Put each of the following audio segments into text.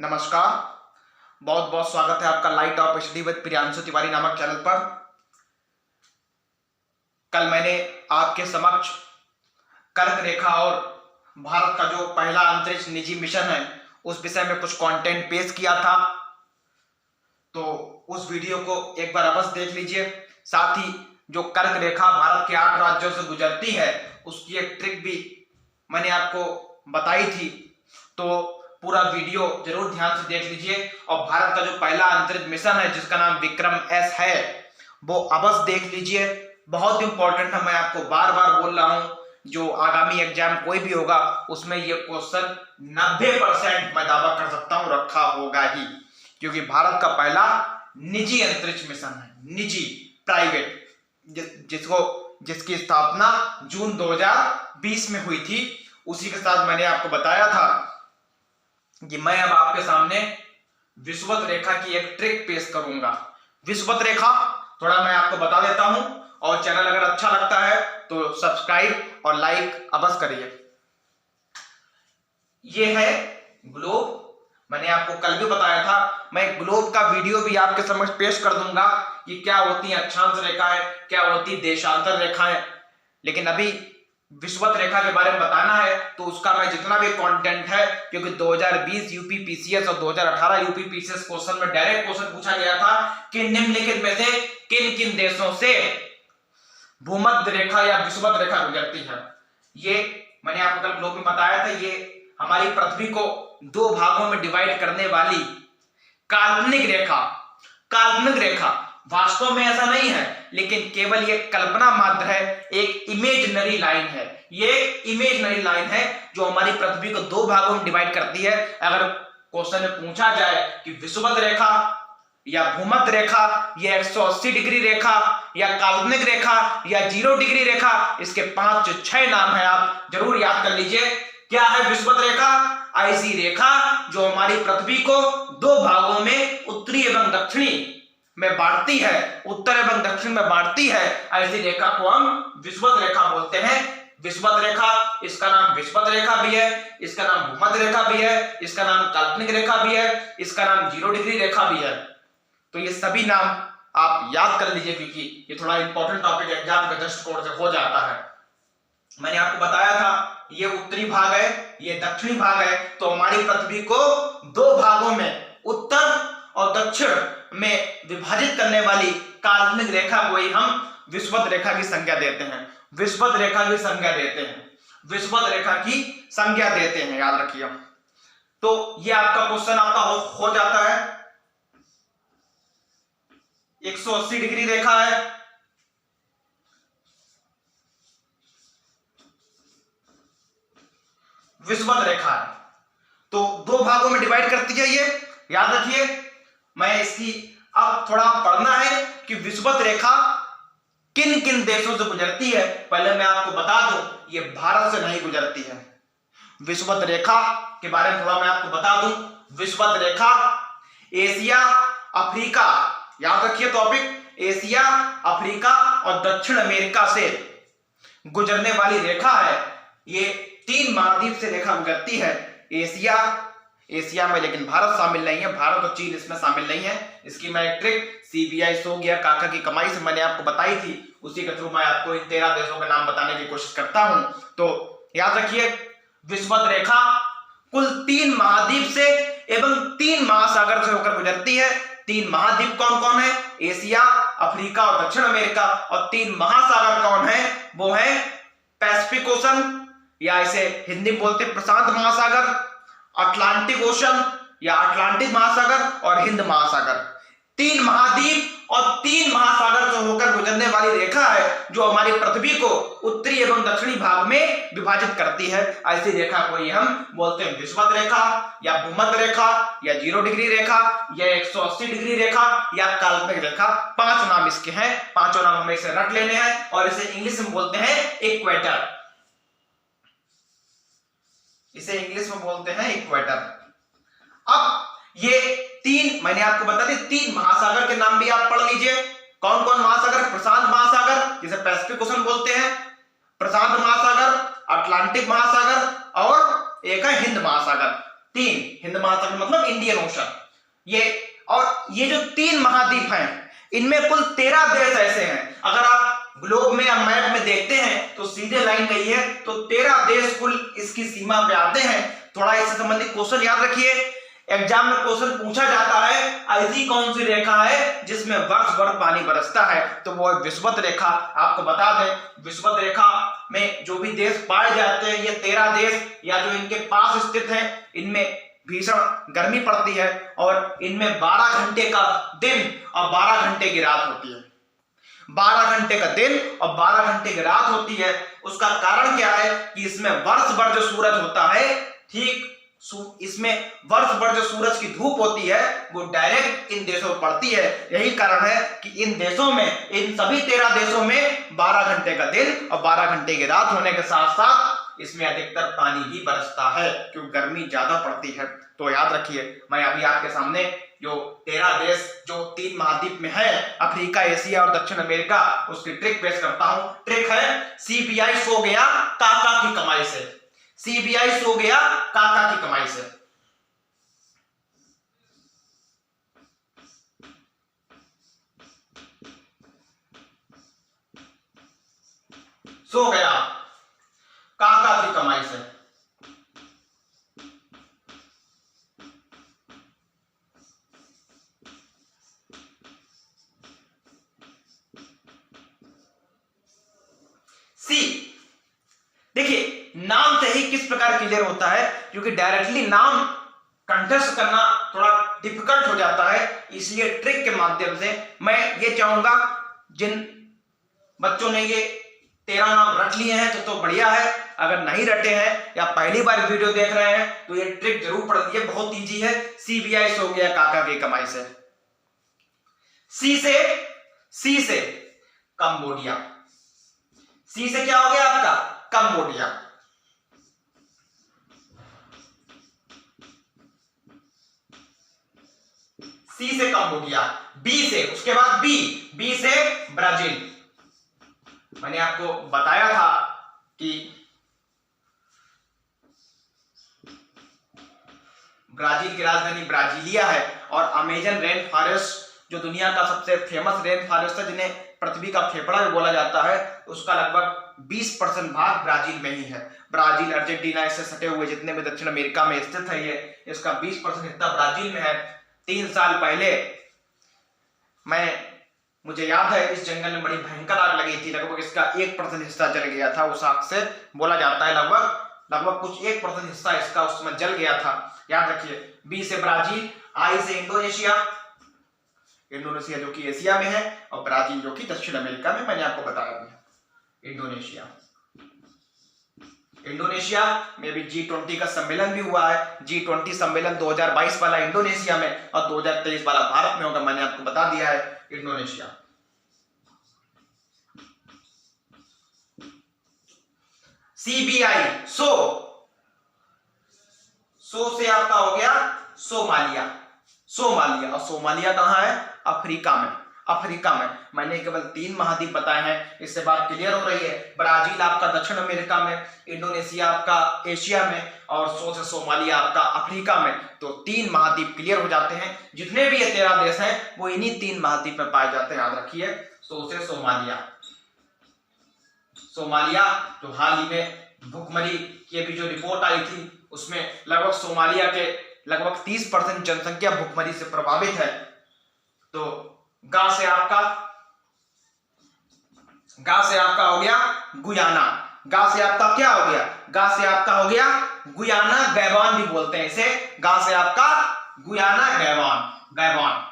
नमस्कार। बहुत बहुत स्वागत है आपका light of study with Priyanshu Tiwari नामक चैनल पर। कल मैंने आपके समक्ष कर्क रेखा और भारत का जो पहला अंतरिक्ष निजी मिशन है उस विषय में कुछ कंटेंट पेश किया था, तो उस वीडियो को एक बार अवश्य देख लीजिए। साथ ही जो कर्क रेखा भारत के 8 राज्यों से गुजरती है उसकी एक ट्रिक भी मैंने आपको बताई थी, तो पूरा वीडियो जरूर ध्यान से देख लीजिए। और भारत का जो पहला अंतरिक्ष मिशन है जिसका नाम विक्रम एस है वो अवश्य देख लीजिए, बहुत इंपॉर्टेंट है। मैं आपको बार बार बोल रहा हूं, जो आगामी एग्जाम कोई भी होगा उसमें ये क्वेश्चन 90% मैं दावा कर सकता हूं रखा होगा ही, क्योंकि भारत का पहला निजी अंतरिक्ष मिशन है, निजी प्राइवेट, जिसकी स्थापना जून 2020 में हुई थी। उसी के साथ मैंने आपको बताया था कि मैं अब आपके सामने विषुवत रेखा की एक ट्रिक पेश करूंगा। विषुवत रेखा थोड़ा मैं आपको बता देता हूं, और चैनल अगर अच्छा लगता है तो सब्सक्राइब और लाइक अवश्य करिए। ये है ग्लोब, मैंने आपको कल भी बताया था। मैं ग्लोब का वीडियो भी आपके समक्ष पेश कर दूंगा कि क्या होती है अक्षांश रेखाएं, क्या होती देशांतर रेखाएं, लेकिन अभी विषुवत रेखा के बारे में बताना है तो उसका मैं जितना भी कंटेंट है, क्योंकि 2020 यूपी पीसीएस और 2018 यूपी पीसीएस क्वेश्चन में डायरेक्ट क्वेश्चन पूछा गया था कि निम्नलिखित में से किन किन देशों से भूमध्य रेखा या विषुवत रेखा गुजरती है। ये मैंने आपको कल ग्लोब में बताया था। ये हमारी पृथ्वी को 2 भागों में डिवाइड करने वाली काल्पनिक रेखा वास्तव में ऐसा नहीं है, लेकिन केवल ये कल्पना मात्र है, एक इमेजिनरी लाइन है। ये एक इमेजिनरी लाइन है जो हमारी पृथ्वी को 2 भागों में डिवाइड करती है। अगर क्वेश्चन में पूछा जाए कि विषुवत रेखा या भूमध्य रेखा या 180 डिग्री रेखा या काल्पनिक रेखा या 0 डिग्री रेखा, इसके 5-6 नाम है, आप जरूर याद कर लीजिए। क्या है विषुवत रेखा? ऐसी रेखा जो हमारी पृथ्वी को 2 भागों में उत्तरी एवं दक्षिणी में बांटती है, उत्तर एवं दक्षिण में बांटती है। ऐसी रेखा को हम विषुवत रेखा बोलते हैं। विषुवत रेखा, इसका नाम विषुवत रेखा भी है, इसका नाम भूमध्य रेखा भी है, इसका नाम काल्पनिक रेखा भी है, इसका नाम 0 डिग्री रेखा भी है। तो ये सभी नाम आप याद कर लीजिए, क्योंकि ये थोड़ा इंपॉर्टेंट टॉपिक एग्जाम के दृष्टिकोण से हो जाता है। मैंने आपको बताया था ये उत्तरी भाग है, ये दक्षिणी भाग है, तो हमारी पृथ्वी को 2 भागों में उत्तर और दक्षिण में विभाजित करने वाली काल्पनिक रेखा को ही हम विषुवत रेखा की संज्ञा देते हैं। विषुवत रेखा की संज्ञा देते हैं, विषुवत रेखा की संज्ञा देते हैं, याद रखिए। तो ये आपका क्वेश्चन आपका हो जाता है। 180 डिग्री रेखा है, विषुवत रेखा है, तो 2 भागों में डिवाइड करती है ये, याद रखिए। मैं इसकी अब थोड़ा पढ़ना है कि विषुवत रेखा किन किन देशों से गुजरती है। पहले मैं आपको बता दूं, ये भारत से नहीं गुजरती है। विषुवत रेखा के बारे में थोड़ा मैं आपको बता दूं। विषुवत रेखा एशिया, अफ्रीका, याद रखिए टॉपिक, एशिया, अफ्रीका और दक्षिण अमेरिका से गुजरने वाली रेखा है। ये 3 महाद्वीप से रेखा गुजरती है। एशिया में, लेकिन भारत शामिल नहीं है, भारत और चीन इसमें शामिल नहीं है। इसकी मैं एक ट्रिक सीबीआई सो गया काका की कमाई से मैंने आपको बताई थी, उसी के थ्रू मैं आपको इन 13 देशों के नाम बताने की कोशिश करता हूं। तो याद रखिए, विषुवत रेखा कुल 3 महाद्वीप से एवं 3 महासागर से होकर गुजरती है। 3 महाद्वीप कौन कौन है? एशिया, अफ्रीका और दक्षिण अमेरिका। और 3 महासागर कौन है? वो है पैसिफिक ओशन, या इसे हिंदी में बोलते प्रशांत महासागर, अटलांटिक ओशन या अटलांटिक महासागर और हिंद महासागर। 3 महाद्वीप और 3 महासागर से होकर गुजरने वाली रेखा है जो हमारी पृथ्वी को उत्तरी एवं दक्षिणी भाग में विभाजित करती है। ऐसी रेखा को ही हम बोलते हैं विषुवत रेखा या भूमध्य रेखा या 0 डिग्री रेखा या 180 डिग्री रेखा या काल्पनिक रेखा। 5 नाम इसके हैं, 5 नाम हमें इसे रट लेने हैं और इसे इंग्लिश में बोलते हैं इक्वेटर। इसे इंग्लिश में बोलते हैं इक्वेटर। अब ये 3 मैंने आपको बता दी, 3 महासागर के नाम भी आप पढ़ लीजिए। कौन कौन महासागर? प्रशांत महासागर जिसे पैसिफिक ओशन बोलते हैं, प्रशांत महासागर, अटलांटिक महासागर और एक है हिंद महासागर। तीन, हिंद महासागर मतलब इंडियन ओशन, ये और ये जो 3 महाद्वीप हैं इनमें कुल 13 देश ऐसे हैं। अगर आप ग्लोब में या मैप में देखते हैं तो सीधे लाइन गई है, तो 13 देश कुल इसकी सीमा पे आते हैं। थोड़ा इससे संबंधित क्वेश्चन याद रखिए, एग्जाम में क्वेश्चन पूछा जाता है ऐसी कौन सी रेखा है जिसमें वर्ष भर पानी बरसता है, तो वो है विषुवत रेखा। आपको बता दें विषुवत रेखा में जो भी देश पाए जाते हैं, ये 13 देश या जो इनके पास स्थित हैं, इनमें भीषण गर्मी पड़ती है और इनमें 12 घंटे का दिन और 12 घंटे की रात होती है। 12 घंटे का दिन और 12 घंटे की रात होती है। उसका कारण क्या है कि इसमें वर्ष भर जो सूरज होता है, ठीक इसमें वर्ष भर जो सूरज की धूप होती है वो डायरेक्ट इन देशों पर पड़ती है। यही कारण है कि इन देशों में, इन सभी 13 देशों में 12 घंटे का दिन और 12 घंटे की रात होने के साथ साथ इसमें अधिकतर पानी भी बरसता है क्योंकि गर्मी ज्यादा पड़ती है। तो याद रखिए, मैं अभी आपके सामने जो 13 देश जो 3 महाद्वीप में है, अफ्रीका, एशिया और दक्षिण अमेरिका, उसकी ट्रिक पेश करता हूं। ट्रिक है सीबीआई सो गया काका की कमाई से। सीबीआई सो गया काका की कमाई से। सो गया काका की कमाई से। सी, देखिए नाम से ही किस प्रकार क्लियर होता है, क्योंकि डायरेक्टली नाम कंठस्थ करना थोड़ा डिफिकल्ट हो जाता है, इसलिए ट्रिक के माध्यम से मैं ये चाहूंगा जिन बच्चों ने ये 13 नाम रट लिए हैं तो बढ़िया है, अगर नहीं रटे हैं या पहली बार वीडियो देख रहे हैं तो ये ट्रिक जरूर पढ़ लीजिए, बहुत इजी है। सीबीआई सो गया काका की कमाई से। सी से कंबोडिया। सी से क्या हो गया आपका? कंबोडिया। सी से कंबोडिया। बी से, उसके बाद बी से ब्राजील। मैंने आपको बताया था कि ब्राजील की राजधानी ब्राजीलिया है और अमेजन रेन फॉरेस्ट जो दुनिया का सबसे फेमस रेन फॉरेस्ट है, जिन्हें पृथ्वी का फेफड़ा भी बोला जाता है, उसका लगभग 20% भाग ब्राजील में ही है। ब्राजील, अर्जेंटीना, इससे सटे हुए जितने भी दक्षिण अमेरिका में स्थित है ये, इसका 20% हिस्सा ब्राजील में है। 3 साल पहले मुझे याद है इस जंगल में बड़ी भयंकर आग लगी थी, लगभग इसका 1% हिस्सा जल गया था। उस आग से बोला जाता है लगभग कुछ 1% हिस्सा इसका उस समय जल गया था। याद रखिए, बी से ब्राजील, आई से इंडोनेशिया जो कि एशिया में है, और ब्राजील जो कि दक्षिण अमेरिका में, मैंने आपको बताया भी। इंडोनेशिया में भी G20 का सम्मेलन भी हुआ है। G20 सम्मेलन 2022 वाला इंडोनेशिया में और 2023 वाला भारत में होगा, मैंने आपको बता दिया है। इंडोनेशिया। सीबीआई सो से आपका हो गया सोमालिया। और सोमालिया कहां है? अफ्रीका में। मैंने केवल 3 महाद्वीप बताए हैं, इससे बात क्लियर हो रही है। ब्राजील आपका दक्षिण अमेरिका में, इंडोनेशिया आपका एशिया में और से सोमालिया आपका अफ्रीका में। तो 3 महाद्वीप क्लियर हो जाते हैं। जितने भी ये 13 देश हैं वो इन्हीं 3 महाद्वीप में पाए जाते हैं, याद रखिए। से सोमालिया जो हाल ही में भुखमरी की अभी जो रिपोर्ट आई थी, उसमें लगभग सोमालिया के लगभग 30% जनसंख्या भुखमरी से प्रभावित है। तो गा से आपका हो गया गुयाना। गा से आपका क्या हो गया? गा से आपका हो गया गुयाना, गैबान भी बोलते हैं इसे। गा से आपका गुयाना, गैबान।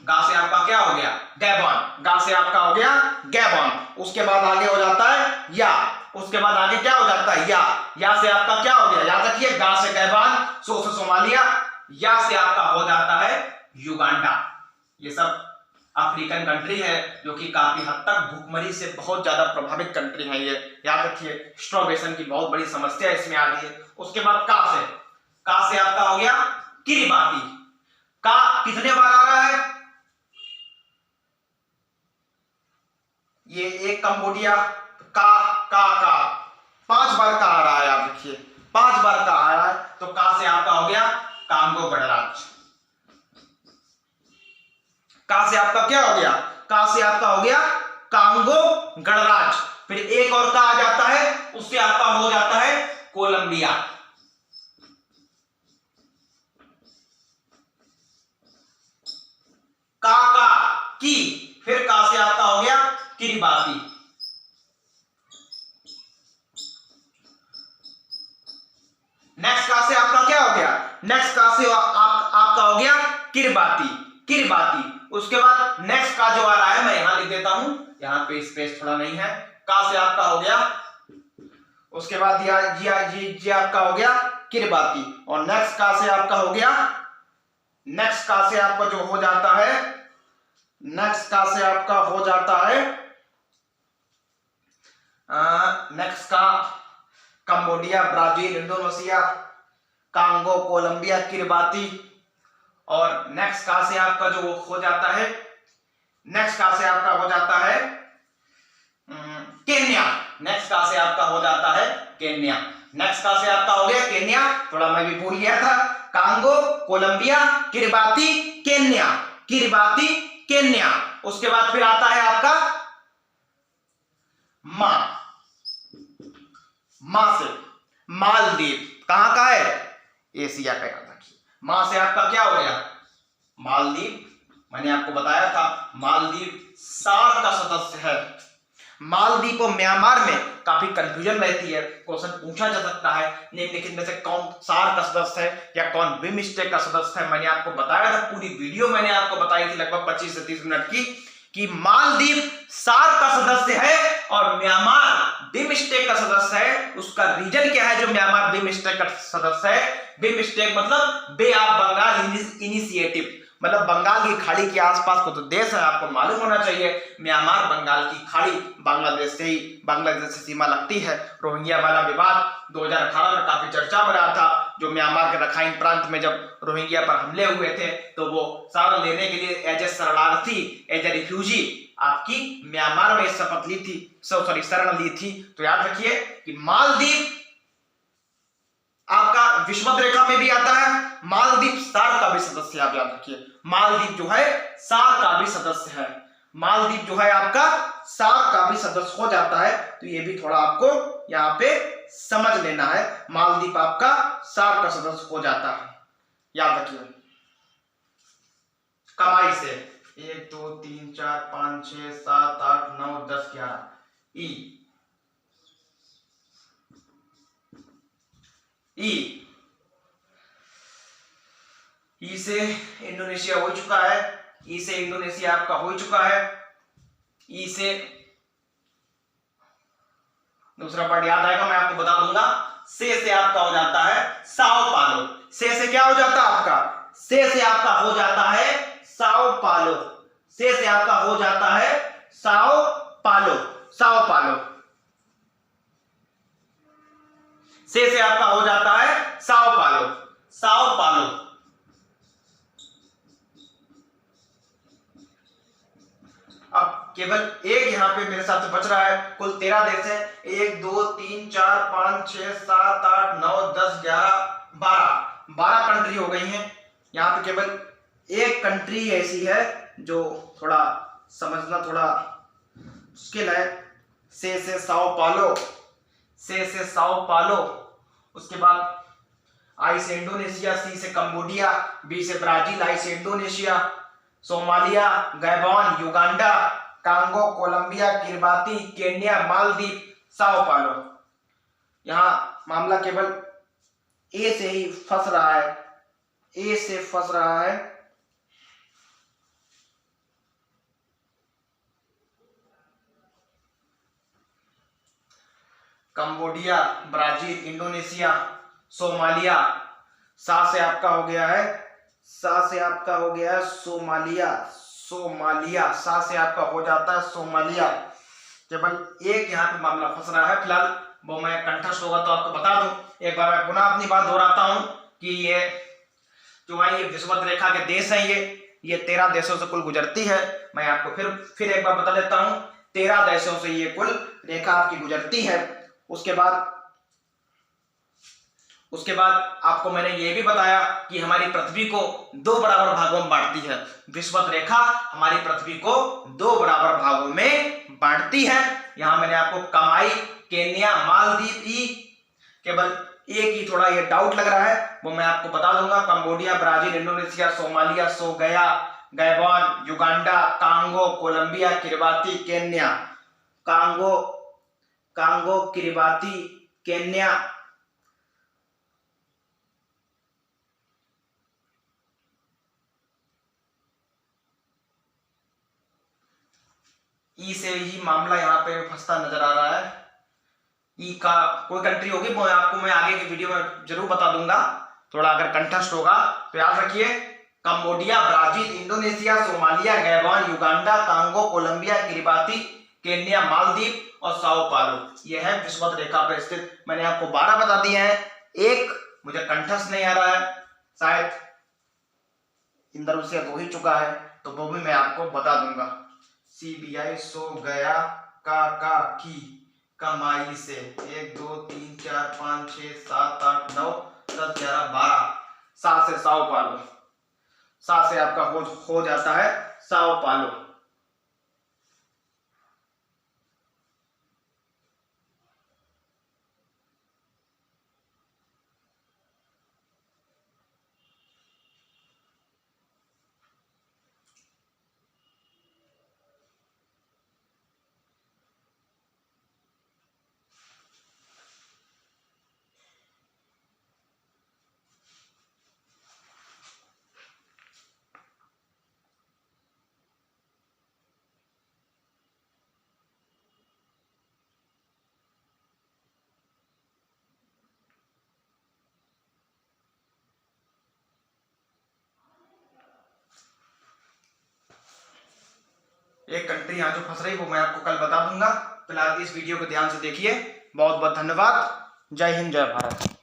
गा से आपका क्या हो गया? गैबान। गा से आपका हो गया गैबान। उसके बाद आगे हो जाता है या। उसके बाद आगे क्या हो जाता है? या से आपका क्या हो गया? याद रखिए, गा से गैबान, से सोमालिया, या से आपका हो जाता है युगांडा। ये सब अफ्रीकन कंट्री है जो कि काफी हद तक भुखमरी से बहुत ज्यादा प्रभावित कंट्री है ये, याद रखिए। स्टार्वेशन की बहुत बड़ी समस्या इसमें आ गई है। उसके बाद का से आपका हो गया किरिबाती। का कितने बार आ रहा है? ये एक कंबोडिया, का 5 बार का आ रहा है, याद रखिए। 5 बार का आ रहा है। उससे आपका हो जाता है कोलंबिया। का की, फिर का से आपका हो गया किरिबाती। नेक्स्ट का से आपका क्या हो गया, नेक्स्ट का से आपका हो गया किरबाती, किरबाती। उसके बाद नेक्स्ट का जो आ रहा है मैं यहां लिख देता हूं, यहां पे स्पेस थोड़ा नहीं है, का से आपका हो गया, उसके बाद ये आपका हो गया किरबाती, और नेक्स्ट का से आपका हो गया, नेक्स्ट का से आपका जो हो जाता है, नेक्स्ट का से आपका हो जाता है नेक्स्ट का Cambodia, Brazil, Indonesia, Congo, Colombia, Kiribati, और नेक्स्ट का से आपका जो हो जाता है, नेक्स्ट का से आपका हो जाता है केन्या, नेक्स्ट का से आपका हो जाता है केन्या, नेक्स्ट का से आपका हो गया केन्या, थोड़ा मैं भी भूल गया था, Congo, Colombia, Kiribati, Kenya, Kiribati, Kenya. उसके बाद फिर आता है आपका मां से मालदीव, कहां का है, एशिया का, याद रखिए। मां से आपका क्या हो गया मालदीव, मैंने आपको बताया था मालदीव सार्क का सदस्य है। मालदीव को म्यांमार में काफी कंफ्यूजन रहती है, क्वेश्चन पूछा जा सकता है निम्नलिखित में से कौन सार्क का सदस्य है या कौन बिमस्टेक का सदस्य है। मैंने आपको बताया था, पूरी वीडियो मैंने आपको बताई थी लगभग 25 से 30 मिनट की, कि मालदीव सार्क का सदस्य है और म्यांमार बिमस्टेक का सदस्य है। उसका रीजन क्या है जो म्यांमार बिमस्टेक का सदस्य है, बिमस्टेक मतलब बे ऑफ बंगाल इनिशिएटिव, मतलब बंगाल की खाड़ी के आसपास को तो देश है, आपको मालूम होना चाहिए म्यांमार बंगाल की खाड़ी बांग्लादेश से सीमा लगती है। रोहिंग्या वाला विवाद 2018 में काफी चर्चा में रहा था, जो म्यांमार के रखाइन प्रांत में जब रोहिंग्या पर हमले हुए थे तो वो शरण लेने के लिए एज ए शरणार्थी, एज ए रिफ्यूजी आपकी म्यांमार में शपथ ली थी, शरण ली थी। तो याद रखिए कि मालदीव आपका विषुवत रेखा में भी आता है, मालदीव सार्क का भी सदस्य, आप याद रखिए मालदीव जो है सार्क का भी सदस्य है, मालदीव जो है आपका सार्क का भी सदस्य हो जाता है। तो ये भी थोड़ा आपको यहाँ पे समझ लेना है, मालदीव आपका सार्क का सदस्य हो जाता है, याद रखिए। कमाई से 1 2 3 4 5 6 7 8 9 10 11 ई से इंडोनेशिया हो चुका है, ई से इंडोनेशिया आपका हो चुका है, ई से दूसरा वर्ड याद आएगा मैं आपको बता दूंगा। से आपका हो जाता है साओ पालो, से क्या हो जाता है आपका, से आपका हो जाता है साओ पालो, से आपका हो जाता है साओ पालो, साओ पालो, से आपका हो जाता है साओ पालो, साओ पालो। अब केवल एक यहां पे मेरे साथ बच रहा है, कुल 13 देश है, 1 2 3 4 5 6 7 8 9 10 11 12 कंट्री हो गई हैं। यहाँ पे केवल एक कंट्री ऐसी है जो थोड़ा समझना थोड़ा मुश्किल है, से साओ पालो, से साओ पालो। उसके बाद आई से इंडोनेशिया, सी से कंबोडिया, बी से ब्राजील, आई से Indonesia, Somalia, Gabon, Uganda, Congo, Colombia, Kiribati, Kenya, Maldives, Sao Paulo. यहां मामला केवल ए से ही फंस रहा है, ए से फंस रहा है। कंबोडिया, ब्राजील, इंडोनेशिया, सोमालिया, सा से आपका हो गया है, सा से आपका हो गया है सोमालिया, सोमालिया, सा से आपका हो जाता है सोमालिया। केवल एक यहाँ पे मामला फंस रहा है, फिलहाल वो मैं कंठस्थ होगा तो आपको बता दूं। एक बार मैं पुनः अपनी बात दोहराता हूं कि ये जो है ये विषुवत रेखा के देश हैं, ये 13 देशों से कुल गुजरती है। मैं आपको फिर एक बार बता देता हूं, 13 देशों से ये कुल रेखा आपकी गुजरती है। उसके बाद आपको मैंने ये भी बताया कि हमारी पृथ्वी को 2 बराबर भागों में बांटती है। विषुवत रेखा हमारी पृथ्वी को 2 बराबर भागों में बांटती है। यहां मैंने आपको कमाई केन्या, मालदीव ई, केवल एक ही थोड़ा ये डाउट लग रहा है वो मैं आपको बता दूंगा। Cambodia, Brazil, Indonesia, Somalia, Gabon, Uganda, Congo, Colombia, Kiribati, Kenya. Congo, Kiribati, Kenya. E से ही मामला यहाँ पे फंसता नजर आ रहा है। ई का कोई कंट्री होगी वो आपको मैं आगे की वीडियो में जरूर बता दूंगा, थोड़ा अगर कंटेस्ट होगा तो याद रखिए। Cambodia, Brazil, Indonesia, Somalia, Gabon, Uganda, Congo, Colombia, Kiribati, Kenya, Maldives और साओ पालो। यह है विषुवत रेखा पर स्थित। मैंने आपको 12 बता दिए हैं, एक मुझे कंटेस्ट नहीं आ रहा है, शायद इंदर से हो ही चुका है तो वो भी मैं आपको बता दूंगा। CBI सो गया का की कमाई से 1 2 3 4 5 6 7 8 9 10 11 12। 7 से साओ पालो, 7 से आपका हो जाता है साओ पालो। एक कंट्री यहाँ जो फंस रही वो मैं आपको कल बता दूंगा। फिलहाल इस वीडियो को ध्यान से देखिए। बहुत बहुत धन्यवाद। जय हिंद, जय भारत।